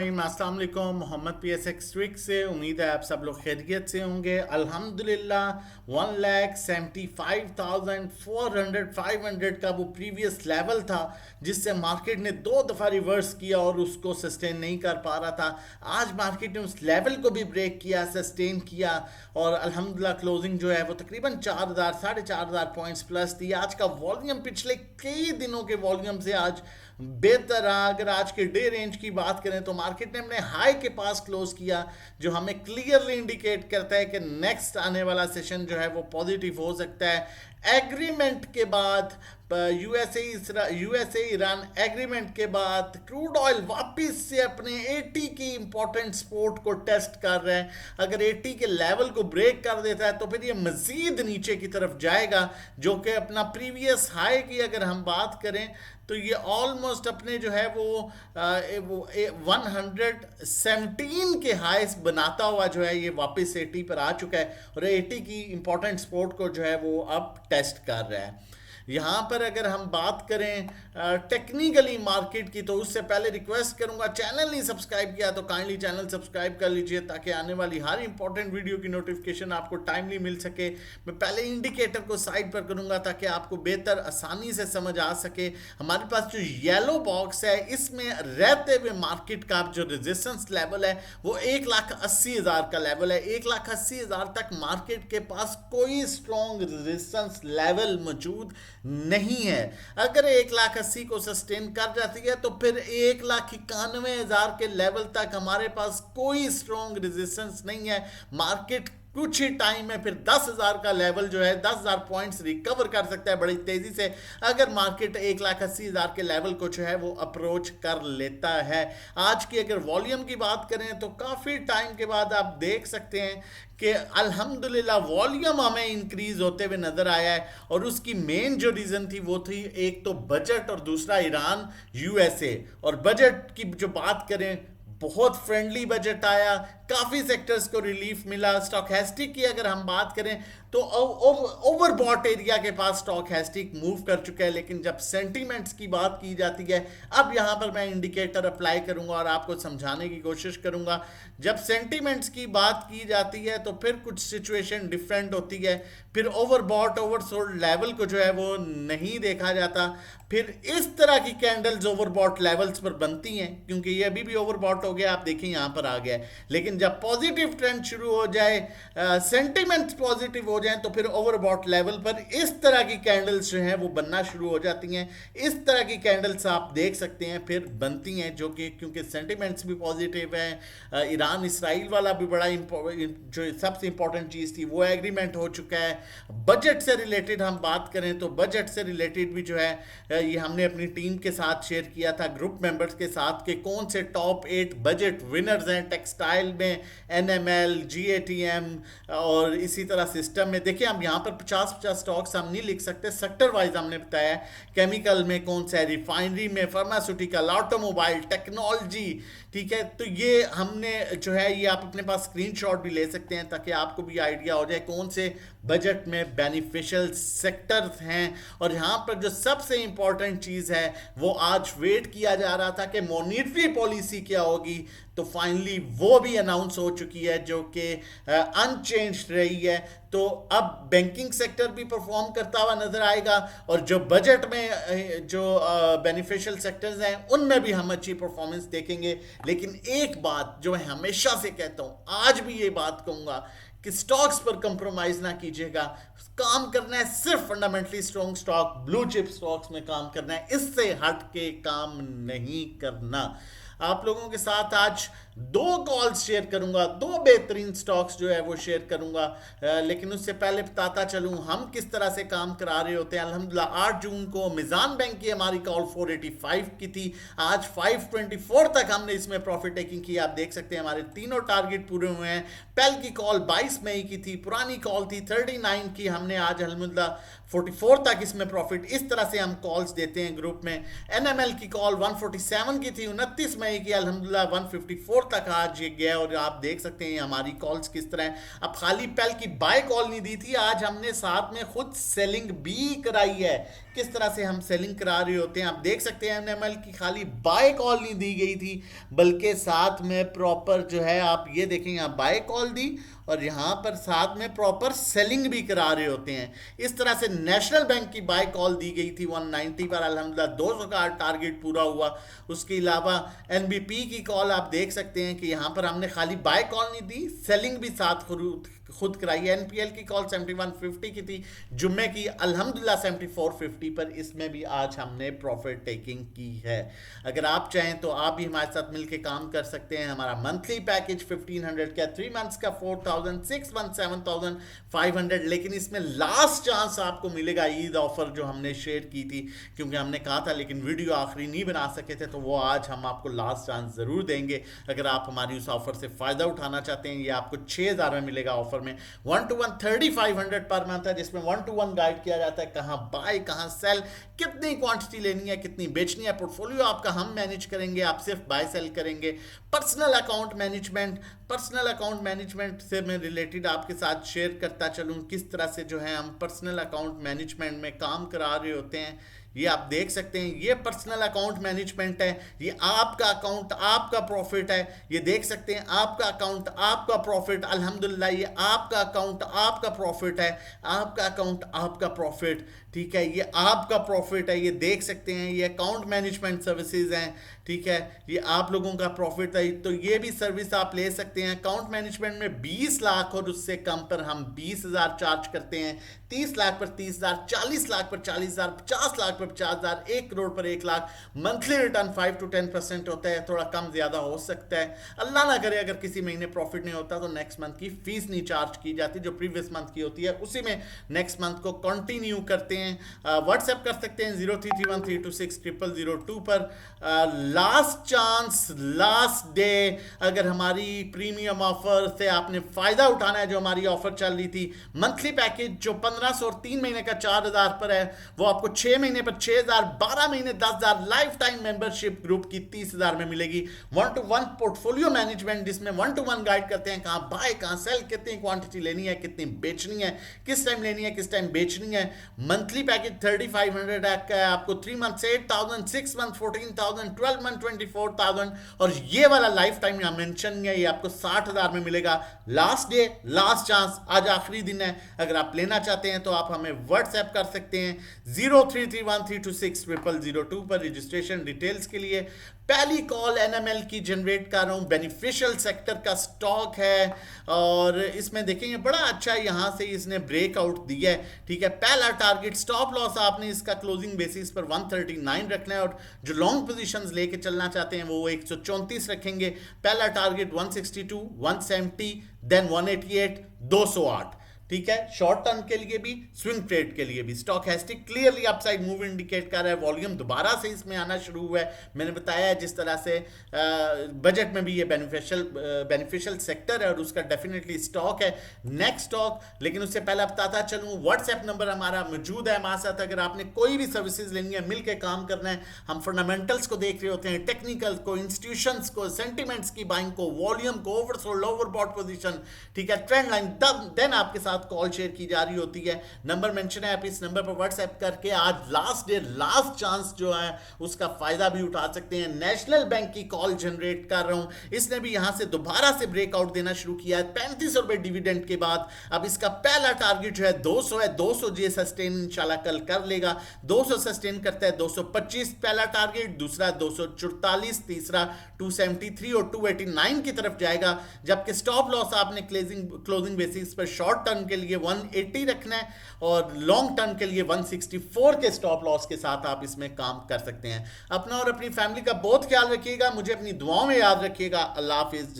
अस्सलाम वालेकुम। Mohammad PSX trick से उम्मीद है आप सब लोग खैरियत से होंगे। अल्हम्दुलिल्लाह 1,75,400 500 का वो प्रीवियस लेवल था जिससे मार्केट ने दो दफ़ा रिवर्स किया और उसको सस्टेन नहीं कर पा रहा था। आज मार्केट ने उस लेवल को भी ब्रेक किया, सस्टेन किया और अल्हम्दुलिल्लाह क्लोजिंग जो है वो तकरीबन 4,000 4,500 पॉइंट्स प्लस थी। आज का वॉल्यूम पिछले कई दिनों के वॉल्यूम से आज बेहतर रहा। अगर आज के डे रेंज की बात करें तो मार्केट ने अपने हाई के पास क्लोज किया, जो हमें क्लियरली इंडिकेट करता है कि नेक्स्ट आने वाला सेशन जो है वो पॉजिटिव हो सकता है। एग्रीमेंट के बाद यूएसए ईरान एग्रीमेंट के बाद क्रूड ऑयल वापस से अपने 80 की इंपॉर्टेंट सपोर्ट को टेस्ट कर रहे हैं। अगर 80 के लेवल को ब्रेक कर देता है तो फिर ये मजीद नीचे की तरफ जाएगा, जो कि अपना प्रीवियस हाई की अगर हम बात करें तो ये ऑलमोस्ट अपने जो है वो 117 के हाईस बनाता हुआ जो है ये वापस 80 पर आ चुका है और 80 की इंपॉर्टेंट सपोर्ट को जो है वो अब टेस्ट कर रहा है। यहाँ पर अगर हम बात करें टेक्निकली मार्केट की, तो उससे पहले रिक्वेस्ट करूंगा, चैनल नहीं सब्सक्राइब किया तो काइंडली चैनल सब्सक्राइब कर लीजिए ताकि आने वाली हर इंपॉर्टेंट वीडियो की नोटिफिकेशन आपको टाइमली मिल सके। मैं पहले इंडिकेटर को साइड पर करूंगा ताकि आपको बेहतर आसानी से समझ आ सके। हमारे पास जो येलो बॉक्स है इसमें रहते हुए मार्केट का जो रेजिस्टेंस लेवल है वो 1,80,000 का लेवल है। 1,80,000 तक मार्केट के पास कोई स्ट्रॉन्ग रेजिस्टेंस लेवल मौजूद नहीं है। अगर 1,80,000 को सस्टेन कर जाती है तो फिर 1,91,000 के लेवल तक हमारे पास कोई स्ट्रॉन्ग रेजिस्टेंस नहीं है। मार्केट कुछ ही टाइम में फिर 10,000 का लेवल जो है 10,000 पॉइंट्स रिकवर कर सकता है बड़ी तेजी से, अगर मार्केट 1,80,000 के लेवल को जो है वो अप्रोच कर लेता है। आज की अगर वॉल्यूम की बात करें तो काफ़ी टाइम के बाद आप देख सकते हैं कि अल्हम्दुलिल्लाह वॉल्यूम हमें इंक्रीज होते हुए नजर आया है और उसकी मेन जो रीज़न थी वो थी एक तो बजट और दूसरा ईरान यूएसए। और बजट की जो बात करें, बहुत फ्रेंडली बजट आया, काफ़ी सेक्टर्स को रिलीफ मिला। स्टॉकहेस्टिक की अगर हम बात करें तो ओवरबॉट एरिया के पास स्टॉकहेस्टिक मूव कर चुका है, लेकिन जब सेंटीमेंट्स की बात की जाती है, अब यहाँ पर मैं इंडिकेटर अप्लाई करूँगा और आपको समझाने की कोशिश करूँगा। जब सेंटीमेंट्स की बात की जाती है तो फिर कुछ सिचुएशन डिफरेंट होती है, फिर ओवरबॉट ओवरसोल्ड लेवल को जो है वो नहीं देखा जाता, फिर इस तरह की कैंडल्स ओवरबॉट लेवल्स पर बनती हैं, क्योंकि ये अभी भी ओवरबॉट हो गया, आप देखें यहाँ पर आ गया है। लेकिन जब पॉजिटिव ट्रेंड शुरू हो जाए, सेंटीमेंट्स पॉजिटिव हो जाए, तो फिर ओवरबॉट लेवल पर इस तरह की कैंडल्स जो हैं वो बनना शुरू हो जाती हैं। इस तरह की कैंडल्स आप देख सकते हैं फिर बनती हैं, जो कि क्योंकि सेंटीमेंट्स भी पॉजिटिव हैं। ईरान इसराइल वाला भी बड़ा जो सबसे इंपॉर्टेंट चीज़ थी वो एग्रीमेंट हो चुका है। बजट से रिलेटेड हम बात करें तो बजट से रिलेटेड भी जो है ये हमने अपनी टीम के साथ शेयर किया था, ग्रुप मेंबर्स के साथ, कि कौन से टॉप 8 बजट विनर्स हैं टेक्सटाइल में, NML, GATM और इसी तरह सिस्टम में। देखिए हम यहाँ पर 50-50 स्टॉक्स हम नहीं लिख सकते, सेक्टर वाइज हमने बताया। केमिकल में कौन सा है, रिफाइनरी में, फार्मास्यूटिकल, ऑटोमोबाइल, टेक्नोलॉजी, ठीक है। तो ये हमने जो है ये आप अपने पास स्क्रीनशॉट भी ले सकते हैं ताकि आपको भी आइडिया हो जाए कौन से बजट में बेनिफिशियल सेक्टर्स हैं। और यहाँ पर जो सबसे इंपॉर्टेंट चीज़ है वो आज वेट किया जा रहा था कि मॉनेटरी पॉलिसी क्या होगी, तो फाइनली वो भी अनाउंस हो चुकी है जो कि अनचेंज्ड रही है। तो अब बैंकिंग सेक्टर भी परफॉर्म करता हुआ नजर आएगा और जो बजट में जो बेनिफिशियल सेक्टर्स हैं उनमें भी हम अच्छी परफॉर्मेंस देखेंगे। लेकिन एक बात जो मैं हमेशा से कहता हूँ, आज भी ये बात कहूँगा कि स्टॉक्स पर कंप्रोमाइज ना कीजिएगा। काम करना है सिर्फ fundamentally strong stock, blue chip stocks में काम करना है, इससे हट के काम नहीं करना। आप लोगों के साथ आज 2 कॉल्स शेयर करूंगा, 2 बेहतरीन स्टॉक्स जो है वो शेयर करूंगा। लेकिन उससे पहले बताता चलूं हम किस तरह से काम करा रहे होते हैं। अल्हम्दुलिल्लाह 8 जून को मिजान बैंक की हमारी कॉल 485 की थी, आज 524 तक हमने इसमें प्रॉफिट टेकिंग की। आप देख सकते हैं हमारे तीनों टारगेट पूरे हुए हैं। पहल की कॉल 22 मई की थी, पुरानी कॉल थी 39 की, हमने आज अल्हम्दुलिल्लाह 44 तक इसमें प्रॉफिट। इस तरह से हम कॉल्स देते हैं ग्रुप में। NML की कॉल 147 की थी, 29 मई है कि अल्हम्दुलिल्लाह 154 तक आज ये गया और आप देख सकते हैं हमारी कॉल्स किस तरह है। अब खाली पहल की बाय कॉल नहीं दी थी, आज हमने साथ में खुद सेलिंग भी कराई है। किस तरह से हम सेलिंग करा रहे होते हैं आप देख सकते हैं। एनएमएल की खाली बाय कॉल नहीं दी गई थी, बल्कि साथ में प्रॉपर जो है आप ये देखें यहाँ बाय कॉल दी और यहाँ पर साथ में प्रॉपर सेलिंग भी करा रहे होते हैं। इस तरह से नेशनल बैंक की बाय कॉल दी गई थी 190 पर, अल्हम्दुलिल्लाह 200 का टारगेट पूरा हुआ। उसके अलावा एनबीपी की कॉल आप देख सकते हैं कि यहाँ पर हमने खाली बाय कॉल नहीं दी, सेलिंग भी साथ खुद कराई। एनपीएल की कॉल 7150 की थी, जुम्मे की अल्हम्दुलिल्लाह 7450 पर, इसमें भी आज हमने प्रॉफिट टेकिंग की है। अगर आप चाहें तो आप भी हमारे साथ मिलकर काम कर सकते हैं। हमारा मंथली पैकेज 1500 का, 3 मंथ्स का 4000, 6 मंथ 7500, लेकिन इसमें लास्ट चांस आपको मिलेगा ईद ऑफर जो हमने शेयर की थी, क्योंकि हमने कहा था लेकिन वीडियो आखिरी नहीं बना सके थे, तो वो आज हम आपको लास्ट चांस ज़रूर देंगे। अगर आप हमारी उस ऑफर से फ़ायदा उठाना चाहते हैं, ये आपको 6000 में मिलेगा ऑफर में। 1 to 1 3500 पर मंथ है, जिसमें 1 to 1 गाइड किया जाता है कहाँ बाय कहाँ सेल, कितनी क्वांटिटी लेनी है कितनी बेचनी है। पोर्टफोलियो आपका हम मैनेज करेंगे, आप सिर्फ बाय सेल करेंगे। पर्सनल अकाउंट मैनेजमेंट से मैं रिलेटेड आपके साथ शेयर करता चलूँ किस तरह से जो है हम पर्सनल अकाउंट मैनेजमेंट में काम करा रहे होते हैं। ये आप देख सकते हैं, ये पर्सनल अकाउंट मैनेजमेंट है, ये आपका अकाउंट आपका प्रॉफिट है। ये देख सकते हैं आपका अकाउंट आपका प्रॉफिट, अल्हम्दुलिल्लाह ये आपका अकाउंट आपका प्रॉफिट है, आपका अकाउंट आपका प्रॉफिट, ठीक है, ये आपका प्रॉफिट है। ये देख सकते हैं ये अकाउंट मैनेजमेंट सर्विसेज हैं, ठीक है, ये आप लोगों का प्रॉफिट है, तो ये भी सर्विस आप ले सकते हैं। अकाउंट मैनेजमेंट में 20 लाख और उससे कम पर हम 20,000 चार्ज करते हैं, 30 लाख पर 30,000, 40 लाख पर 40,000, 50 लाख पर 50,000, 1 करोड़ पर 1 लाख। मंथली रिटर्न 5 to 10% होता है, थोड़ा कम ज़्यादा हो सकता है। अल्लाह ना करे अगर किसी महीने प्रॉफिट नहीं होता तो नेक्स्ट मंथ की फीस नहीं चार्ज की जाती, जो प्रीवियस मंथ की होती है उसी में नेक्स्ट मंथ को कंटिन्यू करते हैं। व्हाट्सएप कर सकते हैं 0331326002 पर। लास्ट चांस, लास्ट डे, अगर हमारी प्रीमियम ऑफर से आपने फायदा उठाना है, जो हमारी ऑफर चल रही थी मंथली पैकेज जो 1500 और 3 महीने का 4000 पर है, वो आपको 6 महीने पर 6000, 12 महीने 10,000, लाइफ टाइम मेंबरशिप ग्रुप की 30,000 में मिलेगी। 1 to 1 पोर्टफोलियो मैनेजमेंट, जिसमें 1 to 1 गाइड करते हैं कहाँ बाय कहाँ सेल, कितनी क्वांटिटी लेनी है कितनी बेचनी है, किस टाइम लेनी है किस टाइम बेचनी है। मंथली पैकेज 3500 का है, आपको 3 मंथ से 8,000, 6 मंथ 14,000, 12 मंथ 24,000, और ये वाला लाइफ टाइम यहाँ मेंशन है, ये आपको 60,000 में मिलेगा। लास्ट डे, लास्ट चांस, आज आखिरी दिन है। अगर आप लेना चाहते हैं तो आप हमें व्हाट्सएप कर सकते हैं 0331326002 पर। रजिस्ट्रेशन डिटेल्स के लिए पहली कॉल एनएमएल की जनरेट कर रहा हूँ, बेनिफिशियल सेक्टर का स्टॉक है और इसमें देखेंगे बड़ा अच्छा यहाँ से इसने ब्रेकआउट दिया है, ठीक है। पहला टारगेट स्टॉप लॉस आपने इसका क्लोजिंग बेसिस पर 139 रखना है, और जो लॉन्ग पोजीशंस लेके चलना चाहते हैं वो 134 रखेंगे। पहला टारगेट 162, 170, देन 188, 208, ठीक है। शॉर्ट टर्म के लिए भी, स्विंग ट्रेड के लिए भी। Stochastic clearly upside move indicate कर रहा है, वॉल्यूम दोबारा से इसमें आना शुरू हुआ है। मैंने बताया है जिस तरह से बजट में भी ये बेनिफिशियल सेक्टर है और उसका डेफिनेटली स्टॉक है, नेक्स्ट स्टॉक। लेकिन उससे पहले बताता चलूँ, व्हाट्सएप नंबर हमारा मौजूद है हमारे साथ। अगर आपने कोई भी सर्विसेज लेनी है, मिल के काम करना है, हम फंडामेंटल्स को देख रहे होते हैं, टेक्निकल को, इंस्टीट्यूशंस को, सेंटिमेंट्स की बाइंग को, वॉल्यूम को, ओवरसोल्ड ओवरबॉट पोजीशन, ठीक है, ट्रेंड लाइन, देन आपके साथ कॉल शेयर की जा रही होती है। नंबर मेंशन है, आप इस नंबर पर व्हाट्सएप करके आज लास्ट डे, लास्ट चांस जो है उसका फायदा भी उठा सकते हैं। नेशनल बैंक की कॉल जनरेट कर रहा हूं, इसने भी यहां से दोबारा से ब्रेकआउट देना शुरू किया है 35 रुपए डिविडेंड के बाद। अब इसका पहला टारगेट जो है 200 है, 200 जे सस्टेन इंशाल्लाह कल कर लेगा। 200 सस्टेन करता है, 225 पहला टारगेट, दूसरा 244, तीसरा 273 और 289 की तरफ जाएगा। जबकि स्टॉप लॉस आपने क्लोजिंग बेसिस पर शॉर्ट टर्म के लिए 180 रखना है और लॉन्ग टर्म के लिए 164 के स्टॉप लॉस के साथ आप इसमें काम कर सकते हैं। अपना और अपनी फैमिली का बहुत ख्याल रखिएगा, मुझे अपनी दुआओं में याद रखिएगा। अल्लाह हाफिज।